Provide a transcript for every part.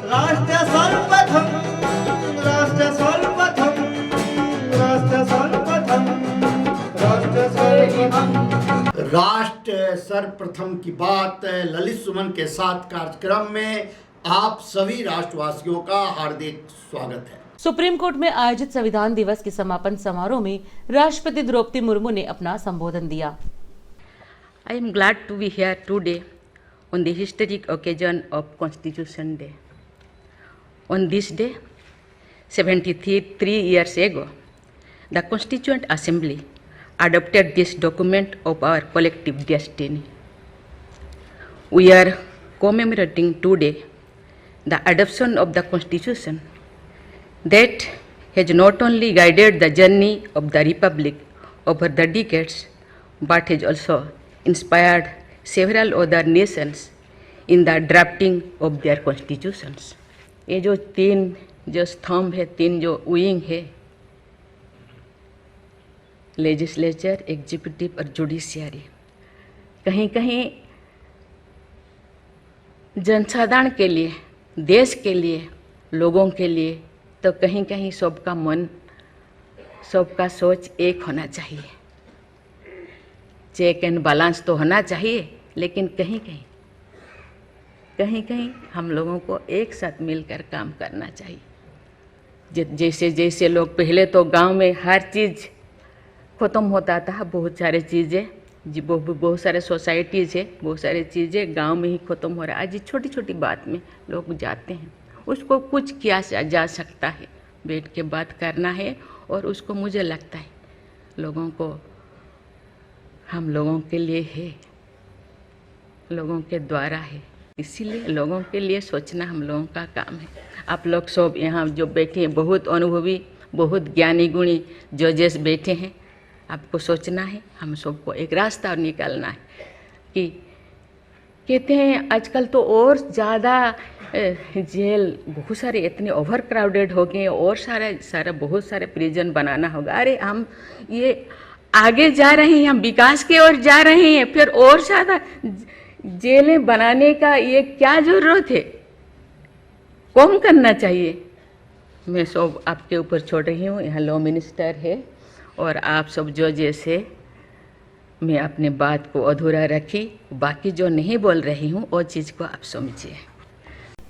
राष्ट्र सर्वप्रथम, राष्ट्र सर्वप्रथम, राष्ट्र सर्वप्रथम, राष्ट्र सर्वप्रथम। राष्ट्र सर्वप्रथम की बात ललित सुमन के साथ कार्यक्रम में आप सभी राष्ट्रवासियों का हार्दिक स्वागत है। सुप्रीम कोर्ट में आयोजित संविधान दिवस के समापन समारोह में राष्ट्रपति द्रौपदी मुर्मू ने अपना संबोधन दिया। I am glad to be here today on the historic occasion of Constitution Day. On this day, 73 years ago, the Constituent Assembly adopted this document of our collective destiny. We are commemorating today the adoption of the Constitution that has not only guided the journey of the Republic over the decades, but has also inspired several other nations in the drafting of their constitutions. ये जो तीन जो स्तंभ है, तीन जो wing है, legislature, executive और जुडिशियरी, कहीं कहीं जनसाधारण के लिए, देश के लिए, लोगों के लिए, तो कहीं कहीं सबका मन, सबका सोच एक होना चाहिए। चेक एंड बैलेंस तो होना चाहिए, लेकिन कहीं कहीं हम लोगों को एक साथ मिलकर काम करना चाहिए। जैसे जैसे लोग पहले तो गांव में हर चीज़ ख़त्म होता था, बहुत सारे चीज़ें जी बहुत सारे सोसाइटीज़ है, बहुत सारी चीज़ें गांव में ही ख़त्म हो रहा है। आज छोटी छोटी बात में लोग जाते हैं, उसको कुछ किया जा सकता है, बैठ के बात करना है, और उसको मुझे लगता है लोगों को, हम लोगों के लिए है, लोगों के द्वारा है, इसीलिए लोगों के लिए सोचना हम लोगों का काम है। आप लोग सब यहाँ जो बैठे हैं, बहुत अनुभवी, बहुत ज्ञानी गुणी जजेस बैठे हैं, आपको सोचना है, हम सबको एक रास्ता निकालना है। कि कहते हैं आजकल तो और ज़्यादा जेल बहुत सारे इतने ओवर क्राउडेड हो गए, और सारा बहुत सारे प्रिजन बनाना होगा। अरे हम ये आगे जा रहे हैं, हम विकास की ओर जा रहे हैं, फिर और ज़्यादा जेलें बनाने का ये क्या ज़रूरत है? कम करना चाहिए। मैं सब आपके ऊपर छोड़ रही हूँ, यहाँ लॉ मिनिस्टर है और आप सब जो जैसे, मैं अपने बात को अधूरा रखी, बाकी जो नहीं बोल रही हूँ वो चीज़ को आप समझिए।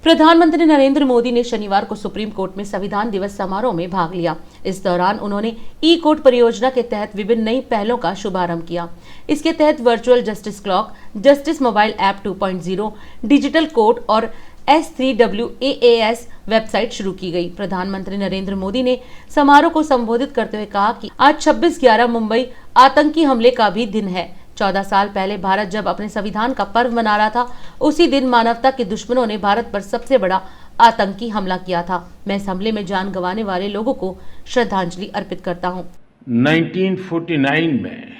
प्रधानमंत्री नरेंद्र मोदी ने शनिवार को सुप्रीम कोर्ट में संविधान दिवस समारोह में भाग लिया। इस दौरान उन्होंने ई कोर्ट परियोजना के तहत विभिन्न नई पहलों का शुभारंभ किया। इसके तहत virtual justice clock, justice mobile app 2.0, digital court और S3WAAS वेबसाइट शुरू की गई। प्रधानमंत्री नरेंद्र मोदी ने समारोह को संबोधित करते हुए कहा कि आज 26/11 मुंबई आतंकी हमले का भी दिन है। 14 साल पहले भारत जब अपने संविधान का पर्व मना रहा था, उसी दिन मानवता के दुश्मनों ने भारत पर सबसे बड़ा आतंकी हमला किया था। मैं इस हमले में जान गंवाने वाले लोगों को श्रद्धांजलि अर्पित करता हूं। 1949 में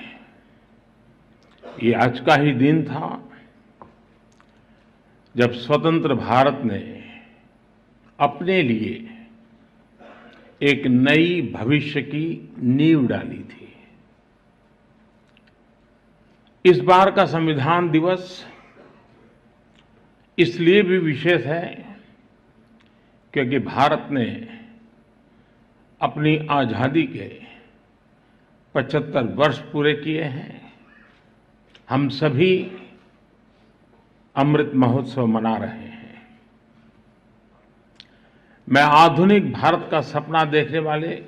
ये आज का ही दिन था जब स्वतंत्र भारत ने अपने लिए एक नई भविष्य की नींव डाली थी। इस बार का संविधान दिवस इसलिए भी विशेष है क्योंकि भारत ने अपनी आज़ादी के 75 वर्ष पूरे किए हैं। हम सभी अमृत महोत्सव मना रहे हैं। मैं आधुनिक भारत का सपना देखने वाले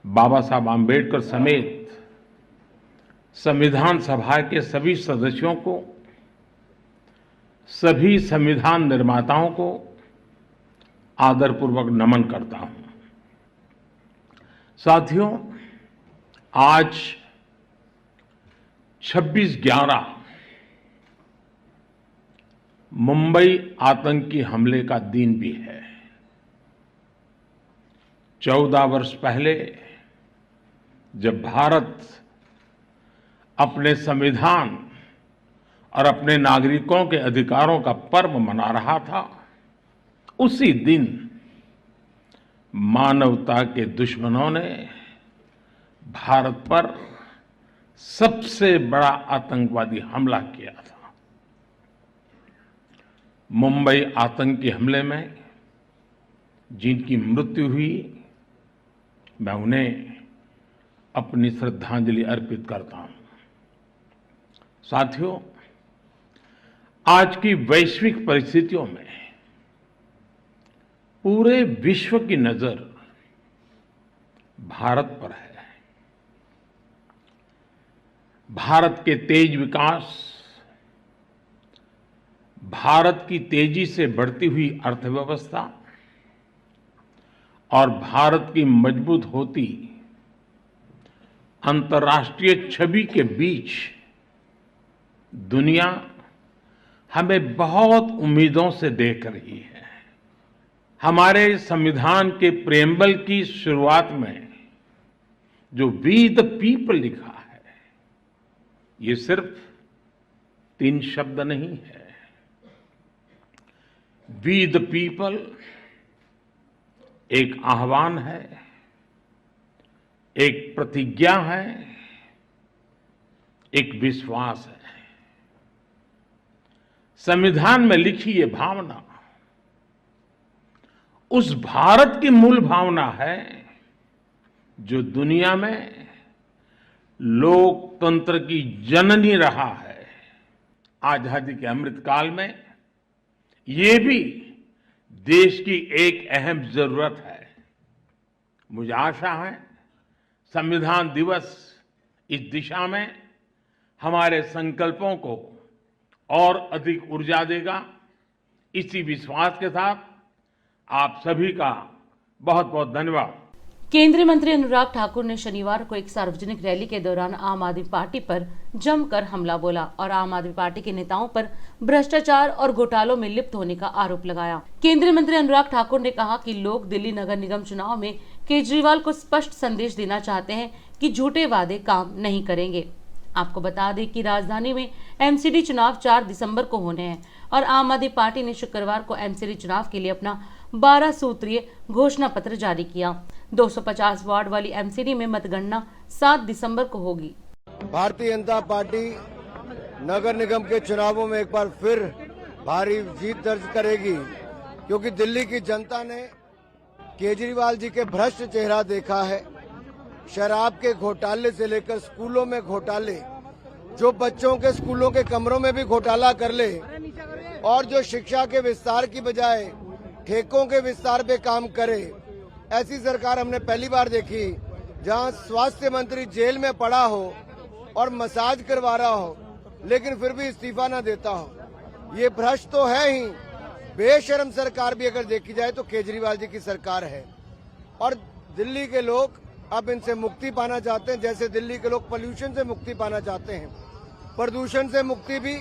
बाबा साहब आम्बेडकर समेत संविधान सभा के सभी सदस्यों को, सभी संविधान निर्माताओं को आदरपूर्वक नमन करता हूं। साथियों, आज 26/11 मुंबई आतंकी हमले का दिन भी है। 14 वर्ष पहले जब भारत अपने संविधान और अपने नागरिकों के अधिकारों का पर्व मना रहा था, उसी दिन मानवता के दुश्मनों ने भारत पर सबसे बड़ा आतंकवादी हमला किया था। मुंबई आतंकी हमले में जिनकी मृत्यु हुई, मैं उन्हें अपनी श्रद्धांजलि अर्पित करता हूं। साथियों, आज की वैश्विक परिस्थितियों में पूरे विश्व की नजर भारत पर है। भारत के तेज विकास, भारत की तेजी से बढ़ती हुई अर्थव्यवस्था और भारत की मजबूत होती अंतर्राष्ट्रीय छवि के बीच दुनिया हमें बहुत उम्मीदों से देख रही है। हमारे संविधान के प्रेम्बल की शुरुआत में जो वी द पीपल लिखा है, ये सिर्फ 3 शब्द नहीं है। वी द पीपल एक आह्वान है, एक प्रतिज्ञा है, एक विश्वास है। संविधान में लिखी ये भावना उस भारत की मूल भावना है जो दुनिया में लोकतंत्र की जननी रहा है। आजादी के अमृत काल में ये भी देश की एक अहम जरूरत है। मुझे आशा है संविधान दिवस इस दिशा में हमारे संकल्पों को और अधिक ऊर्जा देगा। इसी विश्वास के साथ आप सभी का बहुत बहुत धन्यवाद। केंद्रीय मंत्री अनुराग ठाकुर ने शनिवार को एक सार्वजनिक रैली के दौरान आम आदमी पार्टी पर जमकर हमला बोला और आम आदमी पार्टी के नेताओं पर भ्रष्टाचार और घोटालों में लिप्त होने का आरोप लगाया। केंद्रीय मंत्री अनुराग ठाकुर ने कहा कि लोग दिल्ली नगर निगम चुनाव में केजरीवाल को स्पष्ट संदेश देना चाहते हैं कि झूठे वादे काम नहीं करेंगे। आपको बता दें कि राजधानी में एमसीडी चुनाव 4 दिसंबर को होने हैं और आम आदमी पार्टी ने शुक्रवार को एमसीडी चुनाव के लिए अपना 12 सूत्रीय घोषणा पत्र जारी किया। 250 वार्ड वाली एमसीडी में मतगणना 7 दिसंबर को होगी। भारतीय जनता पार्टी नगर निगम के चुनावों में एक बार फिर भारी जीत दर्ज करेगी, क्योंकि दिल्ली की जनता ने केजरीवाल जी के भ्रष्ट चेहरा देखा है। शराब के घोटाले से लेकर स्कूलों में घोटाले, जो बच्चों के स्कूलों के कमरों में भी घोटाला कर ले, और जो शिक्षा के विस्तार की बजाय ठेकों के विस्तार पे काम करे, ऐसी सरकार हमने पहली बार देखी। जहां स्वास्थ्य मंत्री जेल में पड़ा हो और मसाज करवा रहा हो, लेकिन फिर भी इस्तीफा न देता हो। ये भ्रष्ट तो है ही, बेशर्म सरकार भी अगर देखी जाए तो केजरीवाल जी की सरकार है। और दिल्ली के लोग अब इनसे मुक्ति पाना चाहते हैं, जैसे दिल्ली के लोग पोल्यूशन से मुक्ति पाना चाहते हैं, प्रदूषण से मुक्ति भी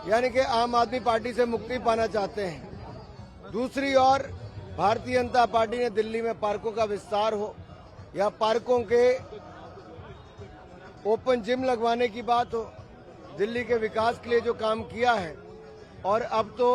यानी कि आम आदमी पार्टी से मुक्ति पाना चाहते हैं। दूसरी ओर भारतीय जनता पार्टी ने दिल्ली में पार्कों का विस्तार हो या पार्कों के ओपन जिम लगवाने की बात हो, दिल्ली के विकास के लिए जो काम किया है और अब तो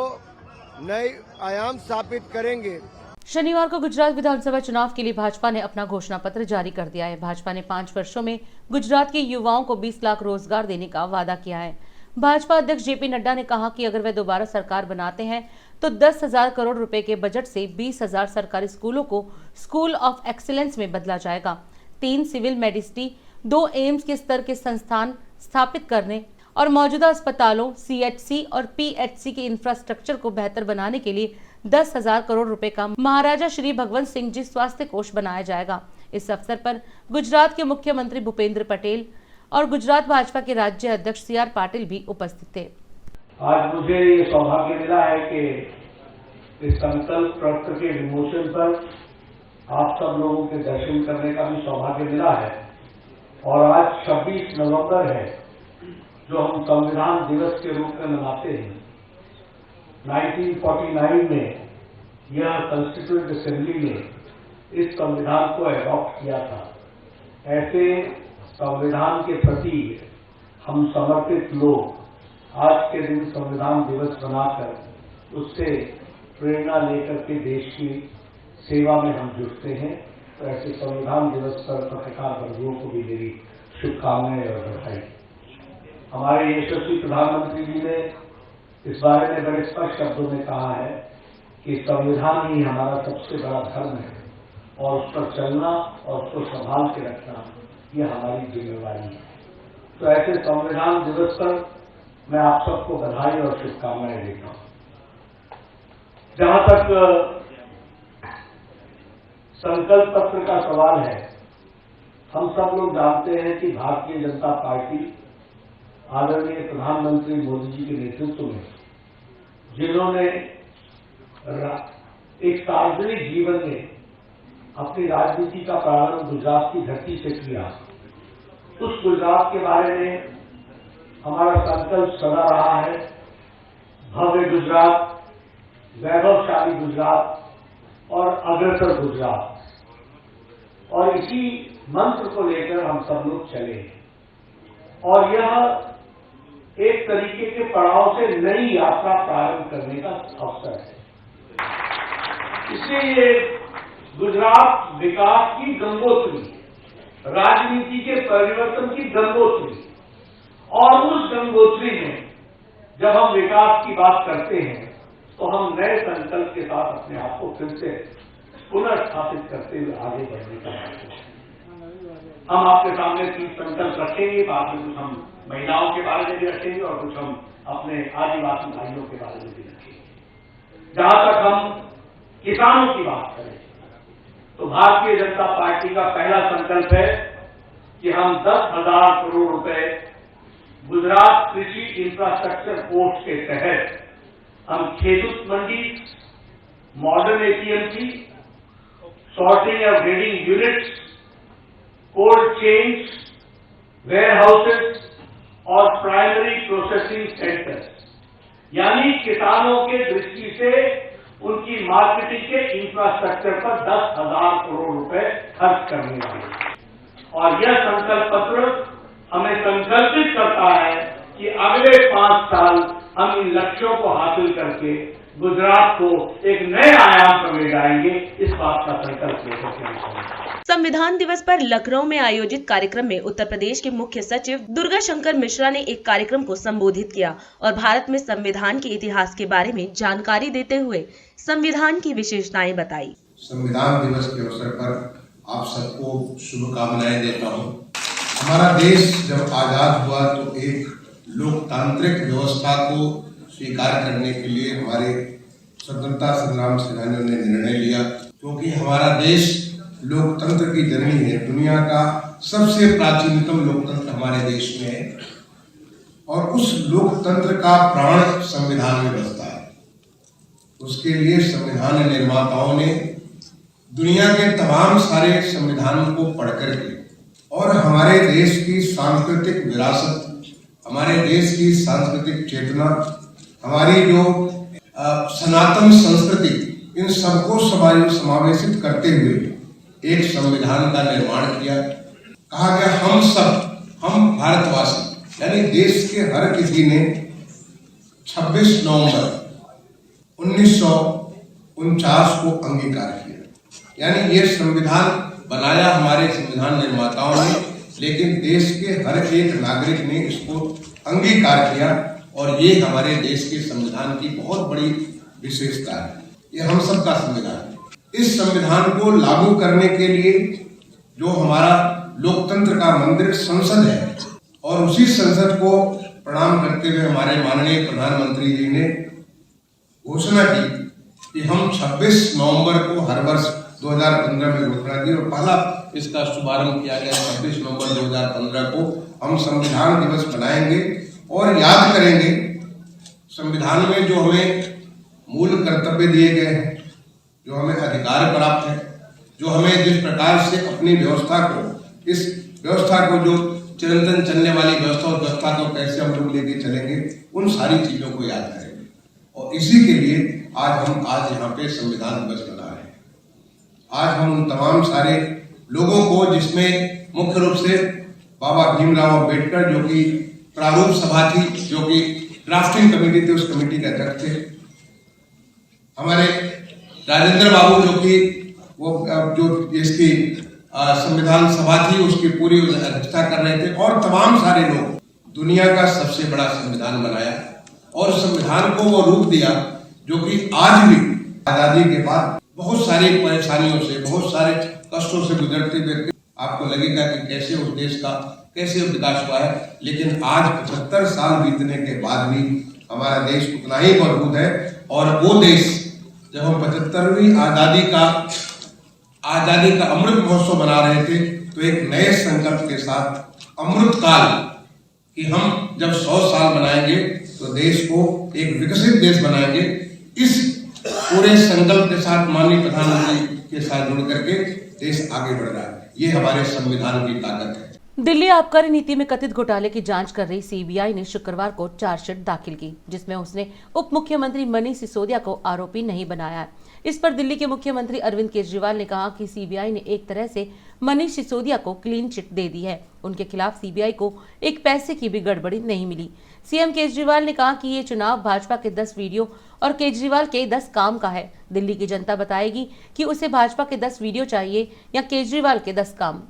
नए आयाम स्थापित करेंगे। शनिवार को गुजरात विधानसभा चुनाव के लिए भाजपा ने अपना घोषणा पत्र जारी कर दिया है। भाजपा ने 5 वर्षों में गुजरात के युवाओं को 20 लाख रोजगार देने का वादा किया है। भाजपा अध्यक्ष जेपी नड्डा ने कहा कि अगर वे दोबारा सरकार बनाते हैं तो 10,000 करोड़ रुपए के बजट से 20,000 सरकारी स्कूलों को स्कूल ऑफ एक्सीलेंस में बदला जाएगा। 3 सिविल मेडिसिटी, 2 एम्स के स्तर के संस्थान स्थापित करने और मौजूदा अस्पतालों, सीएचसी और पीएचसी के इंफ्रास्ट्रक्चर को बेहतर बनाने के लिए 10,000 करोड़ रुपए का महाराजा श्री भगवंत सिंह जी स्वास्थ्य कोष बनाया जाएगा। इस अवसर पर गुजरात के मुख्यमंत्री भूपेंद्र पटेल और गुजरात भाजपा के राज्य अध्यक्ष सीआर पाटिल भी उपस्थित थे। आज मुझे ये सौभाग्य मिला है कि इस संकल्प पत्र के विमोचन पर आप सब लोगों के दर्शन करने का भी सौभाग्य मिला है। और आज 26 नवंबर है, जो हम संविधान दिवस के रूप में मनाते हैं। 1949 में यह कॉन्स्टिट्यूएंट असेंबली ने इस संविधान को एडॉप्ट किया था। ऐसे संविधान के प्रति हम समर्पित लोग आज के दिन संविधान दिवस बनाकर उससे प्रेरणा लेकर के देश की सेवा में हम जुटते हैं। तो ऐसे संविधान दिवस पर पत्रकार बंधुओं को भी मेरी शुभकामनाएं और बधाई। हमारे यशस्वी प्रधानमंत्री जी ने इस बारे में बड़े स्पष्ट शब्दों में कहा है कि संविधान ही हमारा सबसे बड़ा धर्म है और उस पर चलना और उसको संभाल के रखना ये हमारी जिम्मेवारी है। तो ऐसे संविधान दिवस पर मैं आप सबको बधाई और शुभकामनाएं देता हूं। जहां तक संकल्प पत्र का सवाल है, हम सब लोग जानते हैं कि भारतीय जनता पार्टी आदरणीय प्रधानमंत्री मोदी जी के नेतृत्व में जिन्होंने एक सार्वजनिक जीवन में अपनी राजनीति का प्रारंभ गुजरात की धरती से किया, उस गुजरात के बारे में हमारा संकल्प सदा रहा है भव्य गुजरात, वैभवशाली गुजरात और अग्रसर गुजरात। और इसी मंत्र को लेकर हम सब लोग चले और यह एक तरीके के पड़ाव से नई यात्रा प्रारंभ करने का अवसर है। इसलिए ये गुजरात विकास की गंगोत्री, राजनीति के परिवर्तन की गंगोत्री, और उस गंगोत्री में जब हम विकास की बात करते हैं तो हम नए संकल्प के साथ अपने आप को फिर से पुनर्स्थापित करते हुए आगे बढ़ने का बात। हम आपके सामने 3 संकल्प रखेंगे, बाद में कुछ हम महिलाओं के बारे में भी रखेंगे और कुछ हम अपने आदिवासी भाइयों के बारे में भी रखेंगे। जहां तक हम किसानों की बात करें तो भारतीय जनता पार्टी का पहला संकल्प है कि हम 10,000 करोड़ रुपए गुजरात कृषि इंफ्रास्ट्रक्चर कोर्स के तहत हम Khedut mandi, modern APMC, sorting और grading units, cold chains, warehouses और प्राइमरी प्रोसेसिंग सेंटर्स, यानी किसानों के दृष्टि से उनकी मार्केटिंग के इंफ्रास्ट्रक्चर पर 10,000 करोड़ रुपए खर्च करने वाले। और यह संकल्प पत्र हमें संकल्पित करता है कि अगले 5 साल हम इन लक्ष्यों को हासिल करके गुजरात को एक नए आयाम पर ले जाएंगे, इस बात का संकल्प लेकर के। संविधान दिवस पर लखनऊ में आयोजित कार्यक्रम में उत्तर प्रदेश के मुख्य सचिव दुर्गा शंकर मिश्रा ने एक कार्यक्रम को संबोधित किया और भारत में संविधान के इतिहास के बारे में जानकारी देते हुए संविधान की विशेषताएं बताई। संविधान दिवस के अवसर पर आप सबको शुभकामनाएं देता हूं। हमारा देश जब आजाद हुआ तो एक लोकतांत्रिक व्यवस्था को स्वीकार करने के लिए हमारे स्वतंत्रता संग्राम सेनानियों ने निर्णय लिया, क्योंकि हमारा देश लोकतंत्र की जननी है। दुनिया का सबसे प्राचीनतम लोकतंत्र हमारे देश में है और उस लोकतंत्र का प्राण संविधान में बसता है। उसके लिए संविधान निर्माताओं ने दुनिया के तमाम सारे संविधानों को पढ़ करके और हमारे देश की सांस्कृतिक विरासत, हमारे देश की सांस्कृतिक चेतना, हमारी जो सनातन संस्कृति, इन सबको समावेशित करते हुए एक संविधान का निर्माण किया। कहा गया हम भारतवासी यानी देश के हर किसी ने 26 नवंबर 1949 को अंगीकार किया। यानी ये संविधान बनाया हमारे संविधान निर्माताओं ने, लेकिन देश के हर एक नागरिक ने इसको अंगीकार किया और ये हमारे देश के संविधान की बहुत बड़ी विशेषता है। ये हम सबका संविधान है। इस संविधान को लागू करने के लिए जो हमारा लोकतंत्र का मंदिर संसद है, और उसी संसद को प्रणाम करते हुए हमारे माननीय प्रधानमंत्री जी ने घोषणा की कि हम 26 नवंबर को हर वर्ष 2015 में घोषणा की और पहला इसका शुभारंभ किया गया 26 नवंबर 2015 को हम संविधान दिवस बनाएंगे और याद करेंगे संविधान में जो हमें मूल कर्तव्य दिए गए हैं, जो हमें अधिकार प्राप्त है, जो हमें जिस प्रकार से अपनी व्यवस्था को, इस व्यवस्था को जो चिरंतन चलने वाली व्यवस्था को कैसे हम लोग लेके चलेंगे, उन सारी चीजों को याद करेंगे। और इसी के लिए आज यहाँ पे संविधान दिवस मना रहे हैं। आज हम उन तमाम सारे लोगों को, जिसमें मुख्य रूप से बाबा भीमराव अम्बेडकर जो कि प्रारूप सभा थी, जो कि ड्राफ्टिंग कमेटी थी, उस कमेटी के अध्यक्ष थे, हमारे राजेंद्र बाबू जो कि वो जो इसकी संविधान सभा थी उसकी पूरी अध्यक्षता कर रहे थे, और तमाम सारे लोग। दुनिया का सबसे बड़ा संविधान बनाया और संविधान को वो रूप दिया जो कि आज भी आजादी के बाद बहुत सारी परेशानियों से, बहुत सारे कष्टों से गुजरते हुए आपको लगेगा कि कैसे उस देश का कैसे विकास हुआ है, लेकिन आज 75 साल बीतने के बाद भी हमारा देश उतना ही मजबूत है। और वो देश जब हम 75वीं आजादी का अमृत महोत्सव मना रहे थे तो एक नए संकल्प के साथ अमृत काल कि हम जब 100 साल मनाएंगे तो देश को एक विकसित देश बनाएंगे, इस पूरे संकल्प के साथ माननीय प्रधानमंत्री के साथ जुड़ करके देश आगे बढ़ रहा है। ये हमारे संविधान की ताकत है। दिल्ली आबकारी नीति में कथित घोटाले की जांच कर रही सीबीआई ने शुक्रवार को चार्जशीट दाखिल की, जिसमें उसने उप मुख्यमंत्री मनीष सिसोदिया को आरोपी नहीं बनाया है। इस पर दिल्ली के मुख्यमंत्री अरविंद केजरीवाल ने कहा कि सीबीआई ने एक तरह से मनीष सिसोदिया को क्लीन चिट दे दी है। उनके खिलाफ सीबीआई को एक पैसे की भी गड़बड़ी नहीं मिली। सीएम केजरीवाल ने कहा कि ये चुनाव भाजपा के 10 वीडियो और केजरीवाल के 10 काम का है। दिल्ली की जनता बताएगी कि उसे भाजपा के 10 वीडियो चाहिए या केजरीवाल के 10 काम।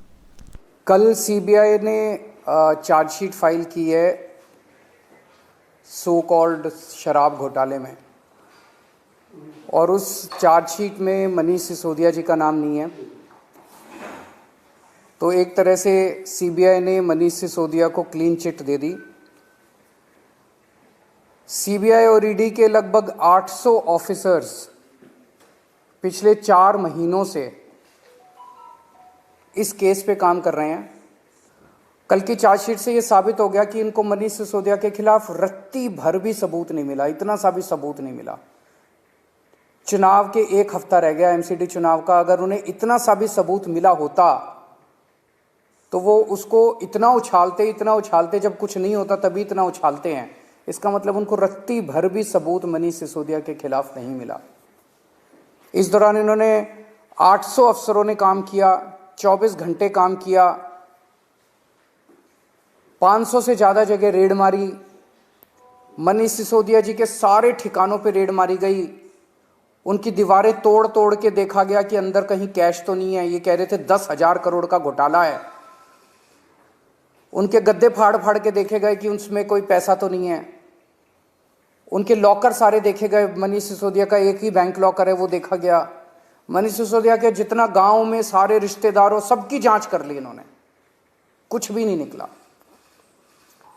कल सीबीआई ने चार्जशीट फाइल की है सो कॉल्ड शराब घोटाले में, और उस चार्जशीट में मनीष सिसोदिया जी का नाम नहीं है। तो एक तरह से सीबीआई ने मनीष सिसोदिया को क्लीन चिट दे दी। सीबीआई और ईडी के लगभग 800 ऑफिसर्स पिछले 4 महीनों से इस केस पे काम कर रहे हैं। कल की चार्जशीट से ये साबित हो गया कि इनको मनीष सिसोदिया के खिलाफ रत्ती भर भी सबूत नहीं मिला, इतना सा भी सबूत नहीं मिला। चुनाव के 1 हफ्ता रह गया एमसीडी चुनाव का, अगर उन्हें इतना सा भी सबूत मिला होता तो वो उसको इतना उछालते, जब कुछ नहीं होता तभी इतना उछालते हैं। इसका मतलब उनको रत्ती भर भी सबूत मनीष सिसोदिया के खिलाफ नहीं मिला। इस दौरान इन्होंने 800 अफसरों ने काम किया, 24 घंटे काम किया, 500 से ज़्यादा जगह रेड मारी। मनीष सिसोदिया जी के सारे ठिकानों पे रेड मारी गई। उनकी दीवारें तोड़ तोड़ के देखा गया कि अंदर कहीं कैश तो नहीं है। ये कह रहे थे 10,000 करोड़ का घोटाला है। उनके गद्दे फाड़ फाड़ के देखे गए कि उसमें कोई पैसा तो नहीं है। उनके लॉकर सारे देखे गए। मनीष सिसोदिया का एक ही बैंक लॉकर है, वो देखा गया। मनीष सिसोदिया के जितना गांव में सारे रिश्तेदारों सबकी जांच कर ली इन्होंने, कुछ भी नहीं निकला।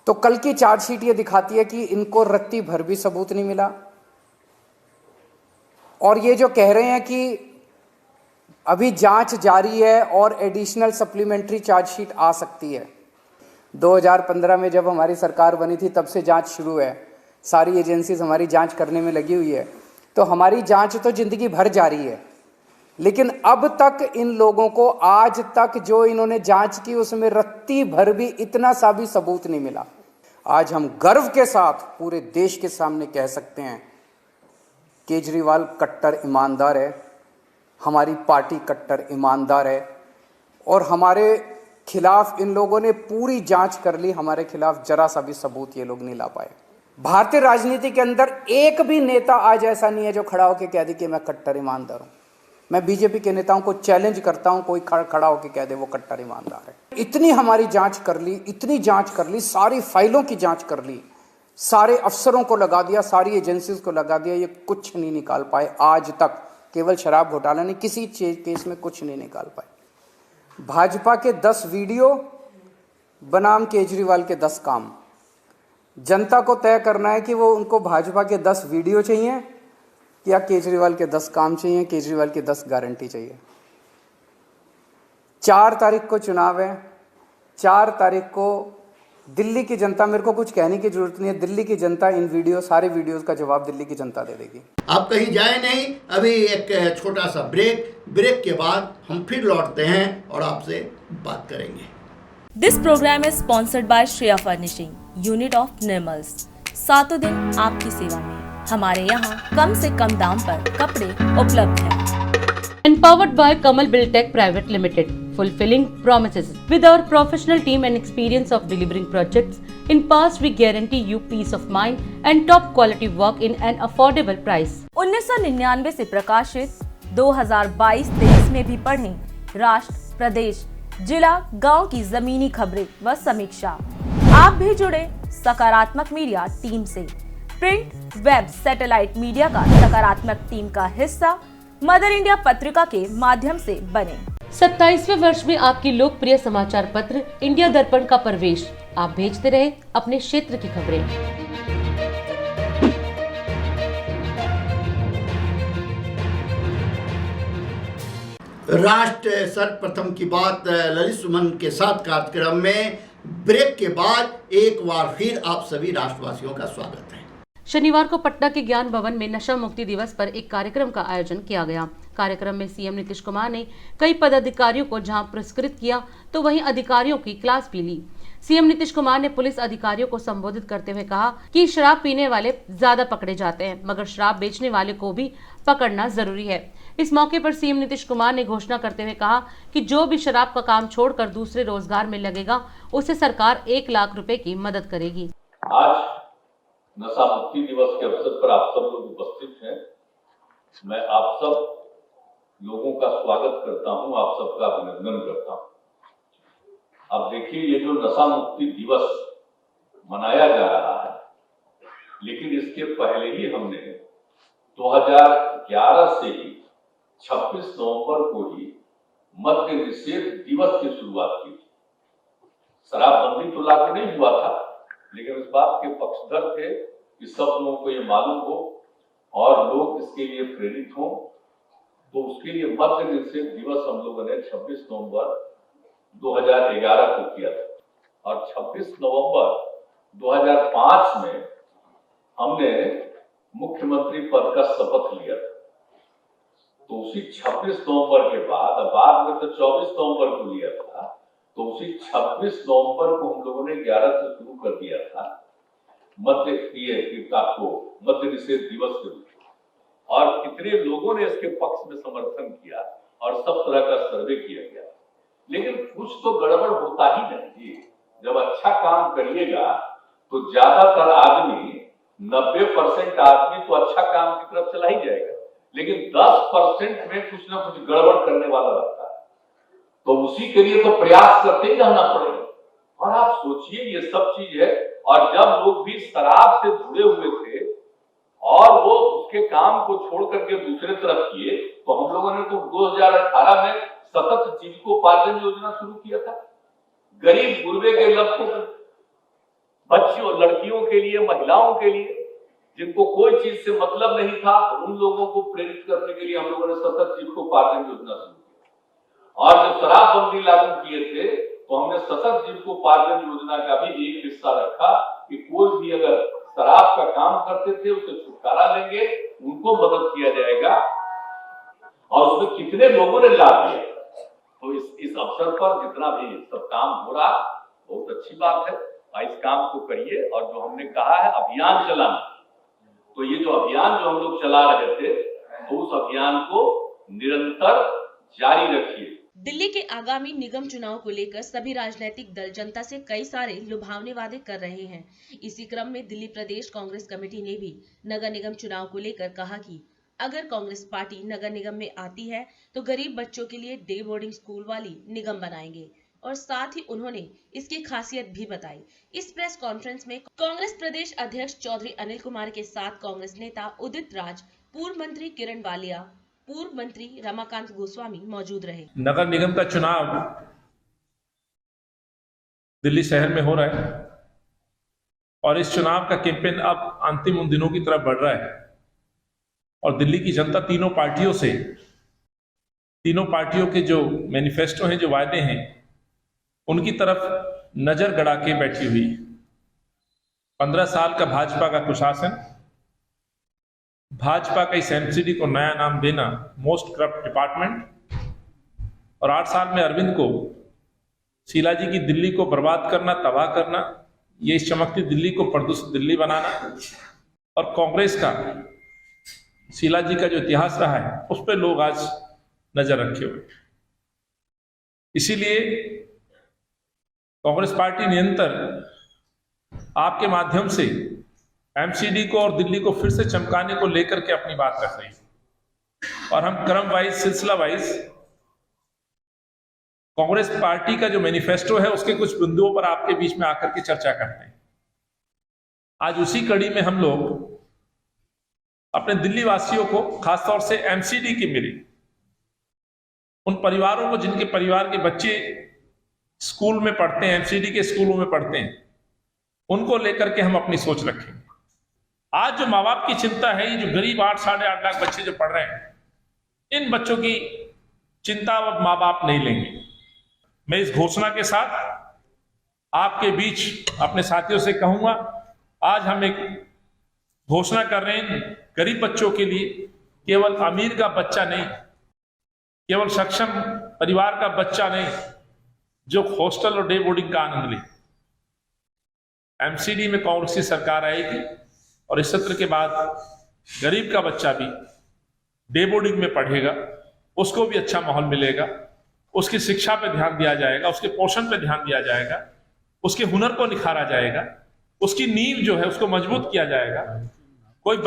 तो कल की चार्जशीट ये दिखाती है कि इनको रत्ती भर भी सबूत नहीं मिला। और ये जो कह रहे हैं कि अभी जांच जारी है और एडिशनल सप्लीमेंट्री चार्जशीट आ सकती है। 2015 में जब हमारी सरकार बनी थी तब से जांच शुरू है, सारी एजेंसीज हमारी जांच करने में लगी हुई है। तो हमारी जांच तो जिंदगी भर जारी है, लेकिन अब तक इन लोगों को आज तक जो इन्होंने जांच की उसमें रत्ती भर भी इतना सा भी सबूत नहीं मिला। आज हम गर्व के साथ पूरे देश के सामने कह सकते हैं केजरीवाल कट्टर ईमानदार है, हमारी पार्टी कट्टर ईमानदार है, और हमारे खिलाफ इन लोगों ने पूरी जांच कर ली। हमारे खिलाफ जरा सा भी सबूत ये लोग नहीं ला पाए। भारतीय राजनीति के अंदर एक भी नेता आज ऐसा नहीं है जो खड़ा होकर कह दे कि मैं कट्टर ईमानदार हूं। मैं बीजेपी के नेताओं को चैलेंज करता हूं, कोई खड़ा होकर कह दे वो कट्टर ईमानदार है। इतनी हमारी जांच कर ली, इतनी जांच कर ली, सारी फाइलों की जांच कर ली, सारे अफसरों को लगा दिया, सारी एजेंसीज को लगा दिया, ये कुछ नहीं निकाल पाए आज तक। केवल शराब घोटाला नहीं, किसी केस में कुछ नहीं निकाल पाए। भाजपा के 10 वीडियो बनाम केजरीवाल के 10 काम। जनता को तय करना है कि वो उनको भाजपा के 10 वीडियो चाहिए या केजरीवाल के 10 काम चाहिए, केजरीवाल की 10 गारंटी चाहिए। 4 तारीख को चुनाव है। 4 तारीख को दिल्ली की जनता, मेरे को कुछ कहने की जरूरत नहीं है, दिल्ली की जनता इन सारे वीडियोस का जवाब दिल्ली की जनता दे देगी। आप कहीं जाए नहीं, अभी एक छोटा सा ब्रेक के बाद हम फिर लौटते हैं और आपसे बात करेंगे। This program is sponsored by Shreya furnishing, unit of Nirmal's. 7 दिन आपकी सेवा में। हमारे यहाँ कम से कम दाम पर कपड़े उपलब्ध हैं। Empowered by Kamal Buildtech Private Limited, fulfilling promises. With our professional team and experience of delivering projects, in past we guarantee you peace of mind and top quality work in an affordable price. 1999 से प्रकाशित 2022-23 में भी पढ़ें राष्ट्र, प्रदेश, जिला, गांव की जमीनी खबरें व समीक्षा। आप भी जुड़े सकारात्मक मीडिया टीम से। प्रिंट, वेब, सैटेलाइट मीडिया का सकारात्मक टीम का हिस्सा मदर इंडिया पत्रिका के माध्यम से बने। 27वें वर्ष में आपकी लोकप्रिय समाचार पत्र इंडिया दर्पण का प्रवेश। आप भेजते रहे अपने क्षेत्र की खबरें। राष्ट्र सर्वप्रथम की बात ललित सुमन के साथ कार्यक्रम में ब्रेक के बाद एक बार फिर आप सभी राष्ट्रवासियों का स्वागत है। शनिवार को पटना के ज्ञान भवन में नशा मुक्ति दिवस पर एक कार्यक्रम का आयोजन किया गया। कार्यक्रम में सीएम नीतीश कुमार ने कई पदाधिकारियों को जहां पुरस्कृत किया तो वहीं अधिकारियों की क्लास भी ली। सीएम नीतीश कुमार ने पुलिस अधिकारियों को संबोधित करते हुए कहा कि शराब पीने वाले ज्यादा पकड़े जाते हैं, मगर शराब बेचने वाले को भी पकड़ना जरूरी है। इस मौके पर सीएम नीतीश कुमार ने घोषणा करते हुए कहा कि जो भी शराब का काम छोड़कर दूसरे रोजगार में लगेगा उसे सरकार 1 लाख रुपए की मदद करेगी। आज नशा मुक्ति दिवस के अवसर पर आप सब लोग उपस्थित हैं। मैं आप सब लोगों का स्वागत करता हूं, आप सबका अभिनंदन करता हूं। अब देखिए, ये जो नशा मुक्ति दिवस मनाया जा रहा है, लेकिन इसके पहले ही हमने 2011 से ही 26 नवंबर को ही मद्य निषेध दिवस की शुरुआत की थी। शराबबंदी तो लागू नहीं हुआ था, लेकिन इस बात के पक्षधर थे कि सब लोगों को ये मालूम हो और लोग इसके लिए प्रेरित हों, तो उसके लिए मद्य निषेध दिवस हम लोगों ने 26 नवंबर 2011 को किया था। और 26 नवंबर 2005 में हमने मुख्यमंत्री पद का शपथ लिया था। तो उसी 26 नवंबर के बाद में तो 24 नवंबर को लिया था, तो उसी 26 नवंबर को हम लोगों ने 11 से शुरू कर दिया था मद्य निषेध दिवस के रूप में। और कितने लोगों ने इसके पक्ष में समर्थन किया और सब तरह का सर्वे किया गया, लेकिन कुछ तो गड़बड़ होता ही नहीं। जब अच्छा काम करिएगा तो ज्यादातर आदमी 90% आदमी तो अच्छा काम की तरफ चला ही जाएगा, लेकिन 10% में कुछ ना कुछ गड़बड़ करने वाला रहता है, तो उसी के लिए तो प्रयास करते ही रहना पड़ेगा। और आप सोचिए, ये सब चीज है। और जब लोग भी शराब से जुड़े हुए थे और वो उसके काम को छोड़ करके दूसरे तरफ किए, तो हम लोगों ने तो 2018 में सतत जीविकोपार्जन योजना शुरू किया था। गरीब गुरबे के लड़कों, बच्चियों, लड़कियों के लिए, महिलाओं के लिए, जिनको कोई चीज से मतलब नहीं था, तो उन लोगों को प्रेरित करने के लिए हम लोगों ने सतत जीविकोपार्जन योजना शुरू की। और जब शराबबंदी लागू किए थे, तो हमने सतत जीविकोपार्जन योजना का भी एक हिस्सा रखा कि कोई भी अगर शराब का काम करते थे उसे छुटकारा लेंगे, उनको मदद किया जाएगा। और उसमें कितने लोगों ने लाभ लिया। तो इस अवसर पर जितना भी सब काम हो रहा, बहुत अच्छी बात है। इस काम को करिए। और जो हमने कहा है अभियान चलाना, तो ये जो अभियान जो हम लोग चला रहे थे, तो उस अभियान को निरंतर जारी रखिए। दिल्ली के आगामी निगम चुनाव को लेकर सभी राजनीतिक दल जनता से कई सारे लुभावने वादे कर रहे हैं। इसी क्रम में दिल्ली प्रदेश कांग्रेस कमेटी ने भी नगर निगम चुनाव को लेकर कहा कि अगर कांग्रेस पार्टी नगर निगम में आती है तो गरीब बच्चों के लिए डे बोर्डिंग स्कूल वाली निगम बनाएंगे। और साथ ही उन्होंने इसकी खासियत भी बताई। इस प्रेस कॉन्फ्रेंस में कांग्रेस प्रदेश अध्यक्ष चौधरी अनिल कुमार के साथ कांग्रेस नेता उदित राज, पूर्व मंत्री किरण वालिया, पूर्व मंत्री रमाकांत गोस्वामी मौजूद रहे। नगर निगम का चुनाव दिल्ली शहर में हो रहा है और इस चुनाव का कैंपेन अब अंतिम उन दिनों की तरफ बढ़ रहा है। और दिल्ली की जनता तीनों पार्टियों के जो मैनिफेस्टो हैं, जो वायदे हैं, उनकी तरफ नजर गड़ा के बैठी हुई। 15 साल का भाजपा का कुशासन, भाजपा का इस एमसीडी को नया नाम देना, मोस्ट करप्ट डिपार्टमेंट, और 8 साल में अरविंद को, शीला जी की दिल्ली को बर्बाद करना, तबाह करना, ये इस चमकती दिल्ली को प्रदूषित दिल्ली बनाना, और कांग्रेस का, शीला जी का जो इतिहास रहा है उस पर लोग आज नजर रखे हुए। इसीलिए कांग्रेस पार्टी निरंतर आपके माध्यम से एमसीडी को और दिल्ली को फिर से चमकाने को लेकर के अपनी बात रख रही है। और हम क्रम वाइज, सिलसिला वाइज कांग्रेस पार्टी का जो मैनिफेस्टो है उसके कुछ बिंदुओं पर आपके बीच में आकर के चर्चा करते हैं। आज उसी कड़ी में हम लोग अपने दिल्ली वासियों को, खासतौर से एमसीडी की मिली, उन परिवारों को जिनके परिवार के बच्चे स्कूल में पढ़ते हैं, एमसीडी के स्कूलों में पढ़ते हैं, उनको लेकर के हम अपनी सोच रखेंगे। आज जो माँ बाप की चिंता है, ये जो गरीब 8-8.5 लाख बच्चे जो पढ़ रहे हैं, इन बच्चों की चिंता अब माँ बाप नहीं लेंगे। मैं इस घोषणा के साथ आपके बीच अपने साथियों से कहूंगा, आज हम एक घोषणा कर रहे हैं गरीब बच्चों के लिए। केवल अमीर का बच्चा नहीं, केवल सक्षम परिवार का बच्चा नहीं, जो हॉस्टल और डे बोर्डिंग का आनंद ले। एमसीडी में कांग्रेस की सरकार आएगी और इस सत्र के बाद गरीब का बच्चा भी डे बोर्डिंग में पढ़ेगा, उसको भी अच्छा माहौल मिलेगा, उसकी शिक्षा पे ध्यान दिया जाएगा, उसके पोषण पे ध्यान दिया जाएगा, उसके हुनर को निखारा जाएगा, उसकी नींव जो है उसको मजबूत किया जाएगा। कोई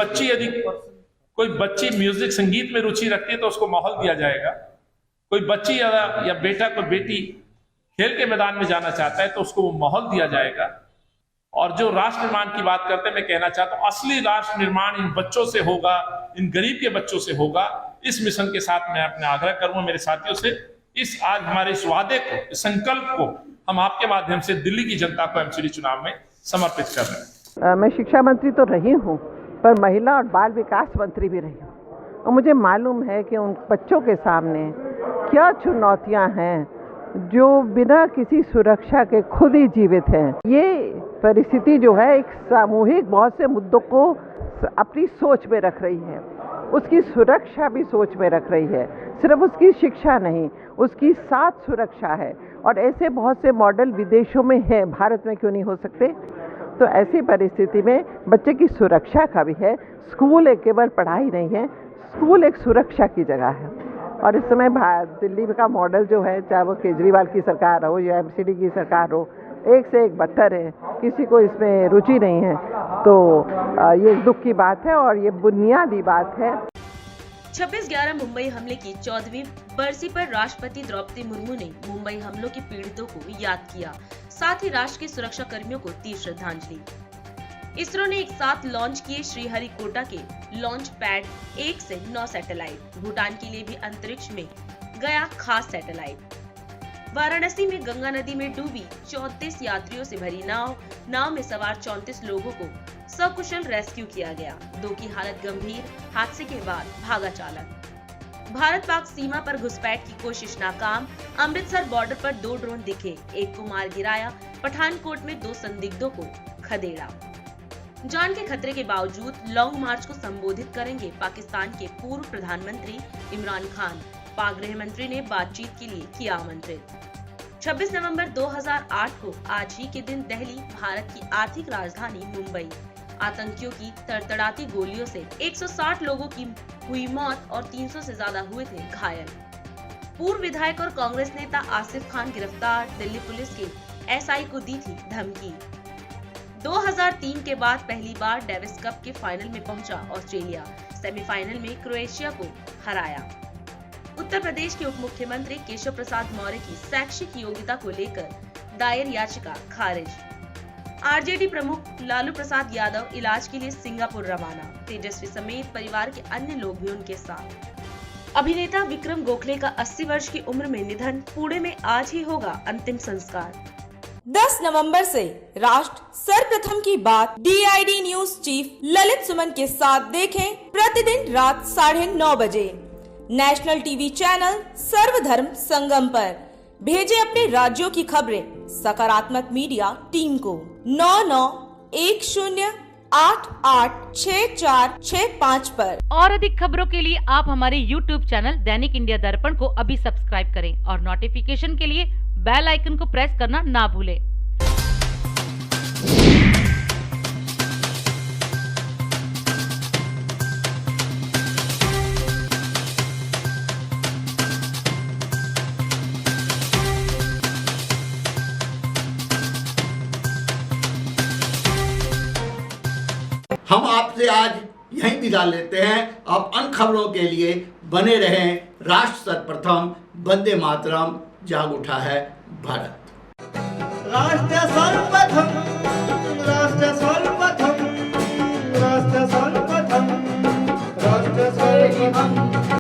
बच्ची म्यूजिक संगीत में रुचि रखती है तो उसको माहौल दिया जाएगा। कोई बच्ची या बेटा, कोई बेटी खेल के मैदान में जाना चाहता है तो उसको वो माहौल दिया जाएगा। और जो राष्ट्र निर्माण की बात करते हैं, मैं कहना चाहता हूं असली राष्ट्र निर्माण इन बच्चों से होगा, इन गरीब के बच्चों से होगा। इस मिशन के साथ मैं अपने आग्रह करूंगा मेरे साथियों से, इस आज हमारे इस वादे को, इस संकल्प को हम आपके माध्यम से दिल्ली की जनता को एमसीडी चुनाव में समर्पित कर रहे हैं। मैं शिक्षा मंत्री तो रही हूँ, पर महिला और बाल विकास मंत्री भी रही हूँ, और मुझे मालूम है कि उन बच्चों के सामने क्या चुनौतियाँ हैं जो बिना किसी सुरक्षा के खुद ही जीवित हैं। ये परिस्थिति जो है एक सामूहिक बहुत से मुद्दों को अपनी सोच में रख रही है, उसकी सुरक्षा भी सोच में रख रही है। सिर्फ उसकी शिक्षा नहीं, उसकी साथ सुरक्षा है, और ऐसे बहुत से मॉडल विदेशों में हैं, भारत में क्यों नहीं हो सकते। तो ऐसी परिस्थिति में बच्चे की सुरक्षा का भी है। स्कूल एक केवल पढ़ाई नहीं है, स्कूल एक सुरक्षा की जगह है। और इस समय दिल्ली का मॉडल जो है, चाहे वो केजरीवाल की सरकार हो या एमसीडी की सरकार हो, एक से एक बदतर है, किसी को इसमें रुचि नहीं है। तो ये दुख की बात है और ये बुनियादी बात है। 26/11 मुंबई हमले की 14वीं बरसी पर राष्ट्रपति द्रौपदी मुर्मू ने मुंबई हमलों के पीड़ितों को याद किया, साथ ही राष्ट्र के सुरक्षा कर्मियों को दी श्रद्धांजलि। इसरो ने एक साथ लॉन्च किए श्रीहरिकोटा के लॉन्च पैड 1 से 9 सैटेलाइट। भूटान के लिए भी अंतरिक्ष में गया खास सैटेलाइट। वाराणसी में गंगा नदी में डूबी 34 यात्रियों से भरी नाव में सवार 34 लोगों को सकुशल रेस्क्यू किया गया। 2 की हालत गंभीर, हादसे के बाद भागा चालक। भारत पाक सीमा पर घुसपैठ की कोशिश नाकाम। अमृतसर बॉर्डर पर 2 ड्रोन दिखे, एक को मार गिराया। पठानकोट में 2 संदिग्धों को खदेड़ा। जान के खतरे के बावजूद लॉन्ग मार्च को संबोधित करेंगे पाकिस्तान के पूर्व प्रधानमंत्री इमरान खान। पाक गृह मंत्री ने बातचीत के लिए किया आमंत्रित। 26 नवंबर 2008 को आज ही के दिन दिल्ली, भारत की आर्थिक राजधानी मुंबई, आतंकियों की तड़तड़ाती गोलियों से 160 लोगों की हुई मौत और 300 से ज्यादा हुए थे घायल। पूर्व विधायक और कांग्रेस नेता आसिफ खान गिरफ्तार। दिल्ली पुलिस के एसआई को दी थी धमकी। 2003 के बाद पहली बार डेविस कप के फाइनल में पहुंचा ऑस्ट्रेलिया। सेमीफाइनल में क्रोएशिया को हराया। उत्तर प्रदेश के उप मुख्यमंत्री केशव प्रसाद मौर्य की शैक्षिक योग्यता को लेकर दायर याचिका खारिज। आरजेडी प्रमुख लालू प्रसाद यादव इलाज के लिए सिंगापुर रवाना। तेजस्वी समेत परिवार के अन्य लोग भी उनके साथ। अभिनेता विक्रम गोखले का 80 वर्ष की उम्र में निधन। पुणे में आज ही होगा अंतिम संस्कार। 10 नवंबर से राष्ट्र सर्वप्रथम की बात DID न्यूज चीफ ललित सुमन के साथ देखें प्रतिदिन रात 9:30 बजे नेशनल टीवी चैनल सर्वधर्म संगम पर। भेजें अपने राज्यों की खबरें सकारात्मक मीडिया टीम को 9910886465 पर। और अधिक खबरों के लिए आप हमारे YouTube चैनल दैनिक इंडिया दर्पण को अभी सब्सक्राइब करें और नोटिफिकेशन के लिए बेल आइकन को प्रेस करना ना भूलें। हम आपसे आज यहीं विदा लेते हैं। आप अन्य खबरों के लिए बने रहें। राष्ट्र सर्वप्रथम, वंदे मातरम, जाग उठा है भारत। राष्ट्र सर्वप्रथम, राष्ट्र सर्वप्रथम।